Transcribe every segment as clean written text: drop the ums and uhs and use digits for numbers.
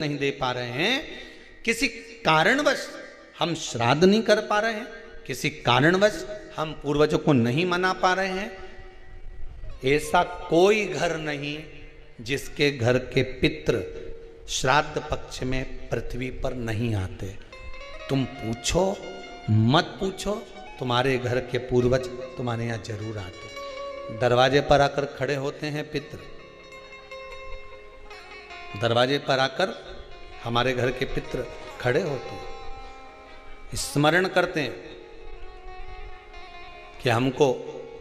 नहीं दे पा रहे हैं, किसी कारणवश हम श्राद्ध नहीं कर पा रहे हैं, किसी कारणवश हम पूर्वजों को नहीं मना पा रहे हैं, ऐसा कोई घर नहीं जिसके घर के पितृ श्राद्ध पक्ष में पृथ्वी पर नहीं आते। तुम पूछो मत पूछो, तुम्हारे घर के पूर्वज तुम्हारे यहां जरूर आते। दरवाजे पर आकर खड़े होते हैं पितृ, दरवाजे पर आकर हमारे घर के पितृ खड़े होते हैं, स्मरण करते हैं कि हमको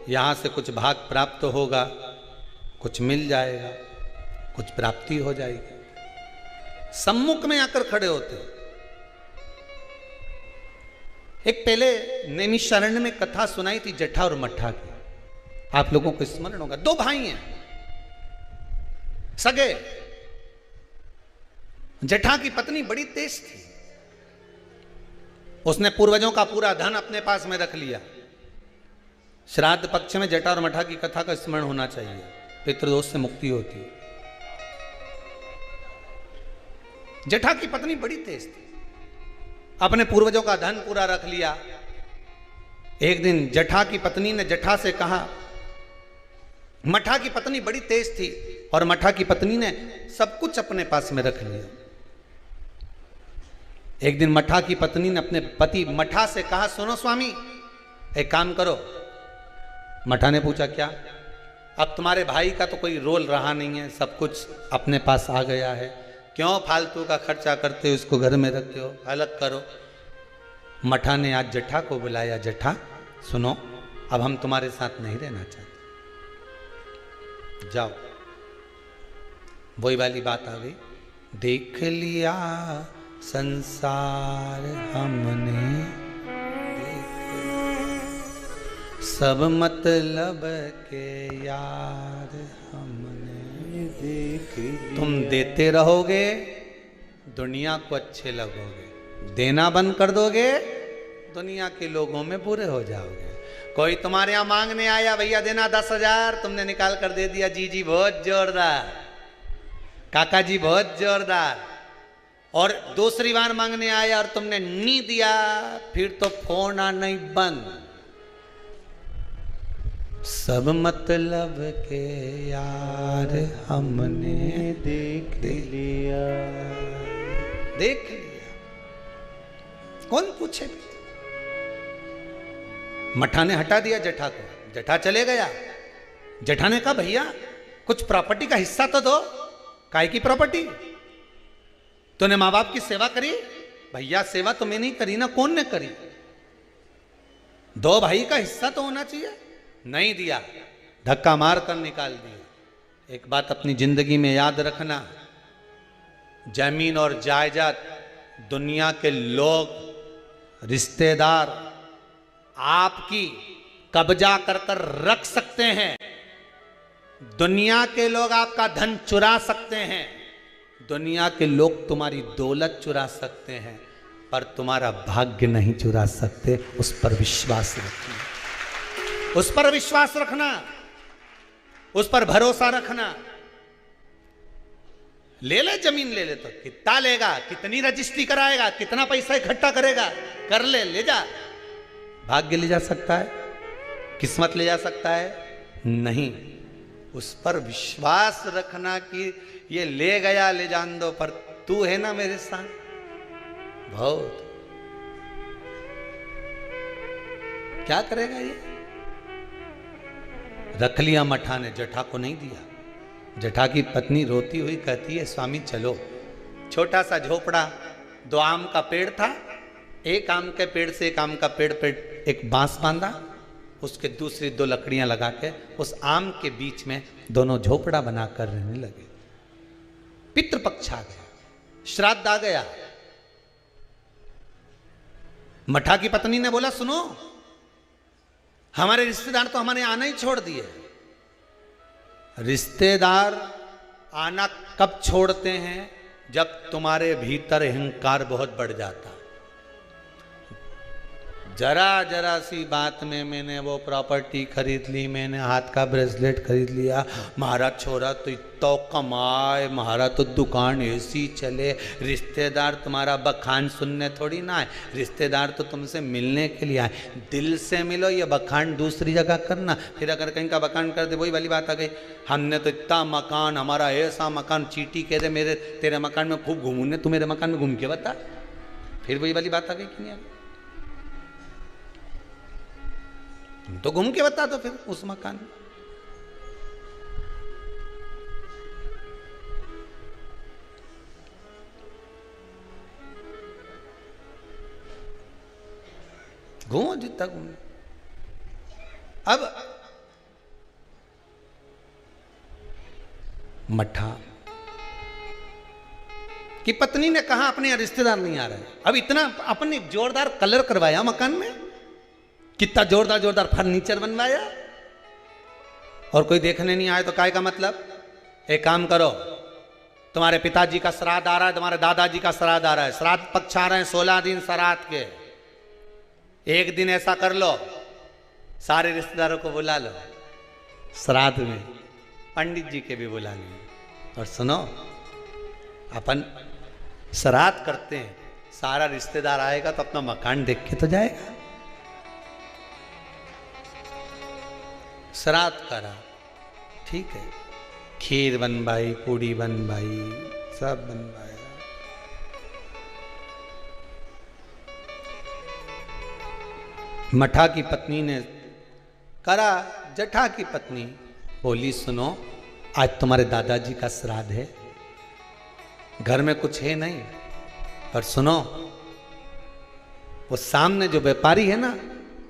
यहां से कुछ भाग प्राप्त होगा, कुछ मिल जाएगा, कुछ प्राप्ति हो जाएगी। सम्मुख में आकर खड़े होते हैं। एक पहले नैमिषारण्य में कथा सुनाई थी जटा और मट्ठा की, आप लोगों को स्मरण होगा। दो भाई हैं सगे। जटा की पत्नी बड़ी तेज थी, उसने पूर्वजों का पूरा धन अपने पास में रख लिया। श्राद्ध पक्ष में जटा और मट्ठा की कथा का स्मरण होना चाहिए, पितृदोष से मुक्ति होती है। जटा की पत्नी बड़ी तेज थी, अपने पूर्वजों का धन पूरा रख लिया। एक दिन जटा की पत्नी ने जटा से कहा, मट्ठा की पत्नी बड़ी तेज थी और मट्ठा की पत्नी ने सब कुछ अपने पास में रख लिया। एक दिन मट्ठा की पत्नी ने अपने पति मट्ठा से कहा, सुनो स्वामी एक काम करो। मट्ठा ने पूछा क्या? अब तुम्हारे भाई का तो कोई रोल रहा नहीं है, सब कुछ अपने पास आ गया है, क्यों फालतू का खर्चा करते हो, उसको घर में रखते हो, अलग करो। मट्ठा ने आज जटा को बुलाया, जटा सुनो अब हम तुम्हारे साथ नहीं रहना चाहते, जाओ। वही वाली बात आ गई, देख लिया संसार हमने, सब मतलब के यार हमने देख लिया। तुम देते रहोगे दुनिया को अच्छे लगोगे, देना बंद कर दोगे दुनिया के लोगों में बुरे हो जाओगे। कोई तुम्हारे यहां मांगने आया, भैया देना 10,000, तुमने निकाल कर दे दिया, जी जी बहुत जोरदार, काका जी बहुत जोरदार। और दूसरी बार मांगने आया और तुमने नहीं दिया, फिर तो फोन आना ही बंद। सब मतलब के यार हमने देख लिया, देख लिया। कौन पूछे? मट्ठा ने हटा दिया जटा को, जटा चले गया। जटा ने कहा, भैया कुछ प्रॉपर्टी का हिस्सा तो दो। काय की प्रॉपर्टी? तूने माँ बाप की सेवा करी? भैया सेवा तो मैंने नहीं करी ना, कौन ने करी? दो भाई का हिस्सा तो होना चाहिए। नहीं दिया, धक्का मार कर निकाल दिया। एक बात अपनी जिंदगी में याद रखना, जमीन और जायदाद दुनिया के लोग, रिश्तेदार आपकी कब्जा कर कर रख सकते हैं, दुनिया के लोग आपका धन चुरा सकते हैं, दुनिया के लोग तुम्हारी दौलत चुरा सकते हैं, पर तुम्हारा भाग्य नहीं चुरा सकते। उस पर विश्वास रखना, उस पर विश्वास रखना, उस पर भरोसा रखना। ले ले जमीन, ले ले तो कितना लेगा, कितनी रजिस्ट्री कराएगा, कितना पैसा इकट्ठा करेगा, कर ले, ले जा। भाग्य ले जा सकता है, किस्मत ले जा सकता है? नहीं। उस पर विश्वास रखना कि ये ले गया ले जान दो, पर तू है ना मेरे साथ। बहुत क्या करेगा ये? रख लिया मट्ठा ने, जटा को नहीं दिया। जटा की पत्नी रोती हुई कहती है, स्वामी चलो। छोटा सा झोपड़ा, 2 आम का पेड़ था, एक आम के पेड़ से एक आम का पेड़ पे एक बांस बांधा, उसके दूसरी 2 लकड़ियां लगा के उस आम के बीच में दोनों झोपड़ा बनाकर रहने लगे। पितृपक्ष आ गया, श्राद्ध आ गया। मट्ठा की पत्नी ने बोला, सुनो हमारे रिश्तेदार तो हमारे आना ही छोड़ दिए। रिश्तेदार आना कब छोड़ते हैं? जब तुम्हारे भीतर अहंकार बहुत बढ़ जाता। जरा जरा सी बात में मैंने वो प्रॉपर्टी खरीद ली, मैंने हाथ का ब्रेसलेट खरीद लिया, महारा छोरा तो इतना कमाए, महारा तो दुकान ऐसी चले। रिश्तेदार तुम्हारा बखान सुनने थोड़ी ना आए, रिश्तेदार तो तुमसे मिलने के लिए आए। दिल से मिलो, ये बखान दूसरी जगह करना। फिर अगर कहीं का बखान कर दे, वही वाली बात आ गई, हमने तो इतना मकान, हमारा ऐसा मकान, चीटी कह दे मेरे तेरे मकान में खूब घूमूंगे, तू मेरे मकान में घूम के बता। फिर वही वाली बात आ गई कि नहीं? तो घूम के बता दो फिर उस मकान में। घूमो जितना घूमो। अब मठा की पत्नी ने कहा अपने यहाँ रिश्तेदार नहीं आ रहे। अब इतना अपने जोरदार कलर करवाया मकान में, कितना जोरदार जोरदार फर्नीचर बनवाया, और कोई देखने नहीं आए तो काय का मतलब? एक काम करो, तुम्हारे पिताजी का श्राद्ध आ रहा है, तुम्हारे दादाजी का श्राद्ध आ रहा है, श्राद्ध पक्ष आ रहे हैं 16 दिन श्राद्ध के। एक दिन ऐसा कर लो, सारे रिश्तेदारों को बुला लो श्राद्ध में, पंडित जी के भी बुला लो। और सुनो, अपन श्राद्ध करते हैं, सारा रिश्तेदार आएगा तो अपना मकान देख के तो जाएगा। श्राद्ध करा, ठीक है, खीर बनवाई, पूड़ी बनवाई, सब बनवाया। मठा की पत्नी ने करा, जठा की पत्नी बोली सुनो, आज तुम्हारे दादाजी का श्राद्ध है, घर में कुछ है नहीं, पर सुनो, वो सामने जो व्यापारी है ना,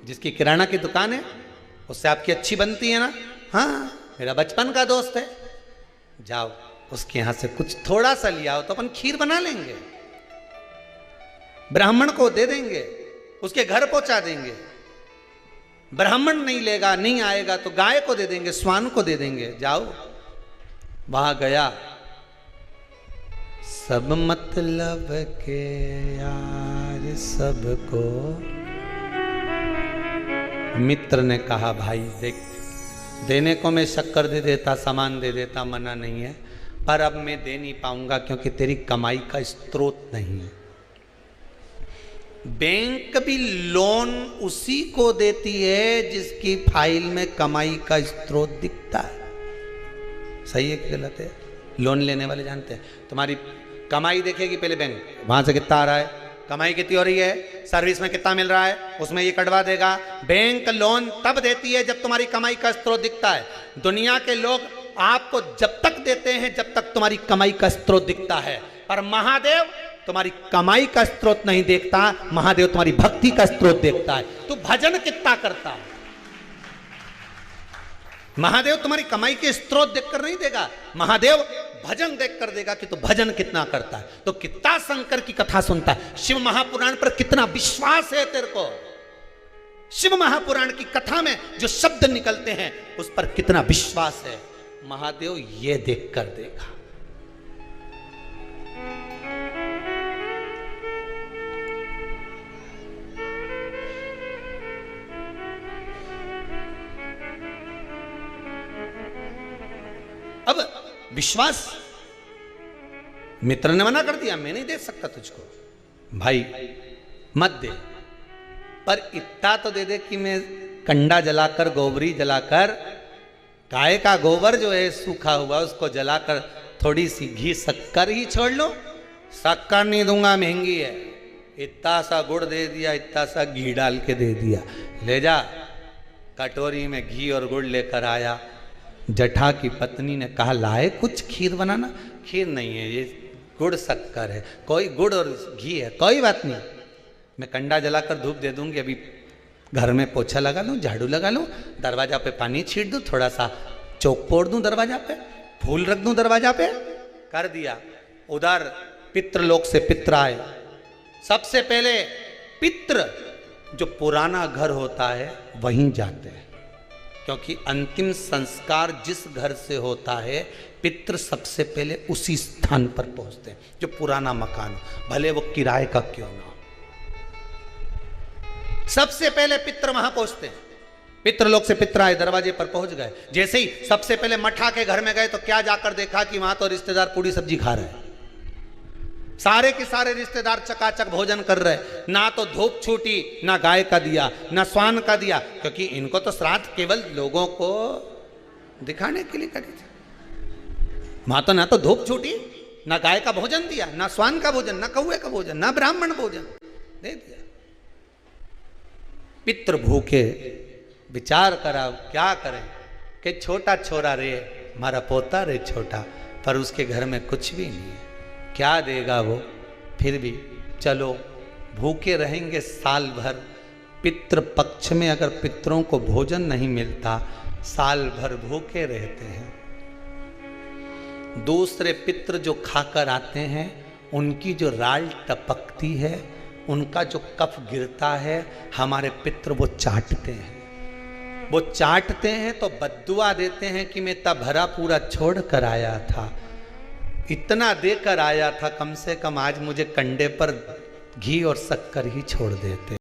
जिसकी किराना की दुकान है, उससे आपकी अच्छी बनती है ना, हाँ मेरा बचपन का दोस्त है, जाओ उसके यहां से कुछ थोड़ा सा लिया हो तो अपन खीर बना लेंगे, ब्राह्मण को दे देंगे, उसके घर पहुंचा देंगे। ब्राह्मण नहीं लेगा, नहीं आएगा तो गाय को दे देंगे, स्वान को दे देंगे। जाओ, वहां गया, सब मतलब के यार सबको। मित्र ने कहा भाई देख, देने को मैं शक्कर दे देता, सामान दे देता, मना नहीं है, पर अब मैं दे नहीं पाऊंगा क्योंकि तेरी कमाई का स्रोत नहीं है। बैंक भी लोन उसी को देती है जिसकी फाइल में कमाई का स्रोत दिखता है। सही है कि गलत है? लोन लेने वाले जानते हैं, तुम्हारी कमाई देखेगी पहले बैंक, वहां से कितना आ रहा है, कमाई कितनी हो रही है, सर्विस में कितना मिल रहा है, उसमें ये कटवा देगा। बैंक लोन तब देती है जब तुम्हारी कमाई का स्रोत दिखता है। दुनिया के लोग आपको जब तक देते हैं जब तक तुम्हारी कमाई का स्रोत दिखता है, पर महादेव तुम्हारी कमाई का स्रोत नहीं देखता, महादेव तुम्हारी भक्ति का स्रोत देखता है। तू भजन कितना करता है, महादेव तुम्हारी कमाई के स्रोत देखकर नहीं देगा, महादेव भजन देखकर देगा कि तू भजन कितना करता है, तो कितना शंकर की कथा सुनता है, शिव महापुराण पर कितना विश्वास है तेरे को, शिव महापुराण की कथा में जो शब्द निकलते हैं उस पर कितना विश्वास है, महादेव ये देखकर देगा। अब विश्वास, मित्र ने मना कर दिया, मैं नहीं दे सकता तुझको, भाई मत दे, पर इतना तो दे दे कि मैं कंडा जलाकर, गोबरी जलाकर, गाय का गोबर जो है सूखा हुआ उसको जलाकर थोड़ी सी घी शक्कर ही छोड़ लो। शक्कर नहीं दूंगा, महंगी है, इतना सा गुड़ दे दिया, इतना सा घी डाल के दे दिया, ले जा। कटोरी में घी और गुड़ लेकर आया। जठा की पत्नी ने कहा लाए कुछ खीर बनाना, खीर नहीं है, ये गुड़ शक्कर है, कोई गुड़ और घी है, कोई बात नहीं, मैं कंडा जलाकर धूप दे दूंगी, अभी घर में पोछा लगा लूँ, झाड़ू लगा लूँ, दरवाजा पे पानी छीट दूँ, थोड़ा सा चौक पोड़ दूँ दरवाजा पे, फूल रख दूँ दरवाजा पे, कर दिया। उधर पितृलोक से पित्र आए। सबसे पहले पितृ जो पुराना घर होता है वहीं जाते हैं, क्योंकि अंतिम संस्कार जिस घर से होता है पितृ सबसे पहले उसी स्थान पर पहुंचते हैं जो पुराना मकान, भले वो किराए का क्यों ना हो। सबसे पहले पितृ वहां पहुंचते हैं। पितृलोक से पितर आए, दरवाजे पर पहुंच गए। जैसे ही सबसे पहले मठा के घर में गए तो क्या जाकर देखा कि वहां तो रिश्तेदार पूरी सब्जी खा रहे हैं। सारे के सारे रिश्तेदार चकाचक भोजन कर रहे, ना तो धूप छूटी, ना गाय का दिया, ना स्वान का दिया, क्योंकि इनको तो श्राद्ध केवल लोगों को दिखाने के लिए करी थी। वहां तो ना तो धूप छूटी, ना गाय का भोजन दिया, ना स्वान का भोजन, ना कौए का भोजन, ना ब्राह्मण भोजन दे दिया। पितृ भूखे, विचार करा क्या करें कि छोटा छोरा रे, हमारा पोता रे छोटा, पर उसके घर में कुछ भी नहीं है, क्या देगा वो। फिर भी चलो भूखे रहेंगे साल भर। पितृ पक्ष में अगर पितरों को भोजन नहीं मिलता, साल भर भूखे रहते हैं। दूसरे पितृ जो खाकर आते हैं, उनकी जो राल टपकती है, उनका जो कफ गिरता है, हमारे पितृ वो चाटते हैं। वो चाटते हैं तो बद्दुआ देते हैं कि मैं तब भरा पूरा छोड़ कर आया था, इतना देकर आया था, कम से कम आज मुझे कंडे पर घी और शक्कर ही छोड़ देते।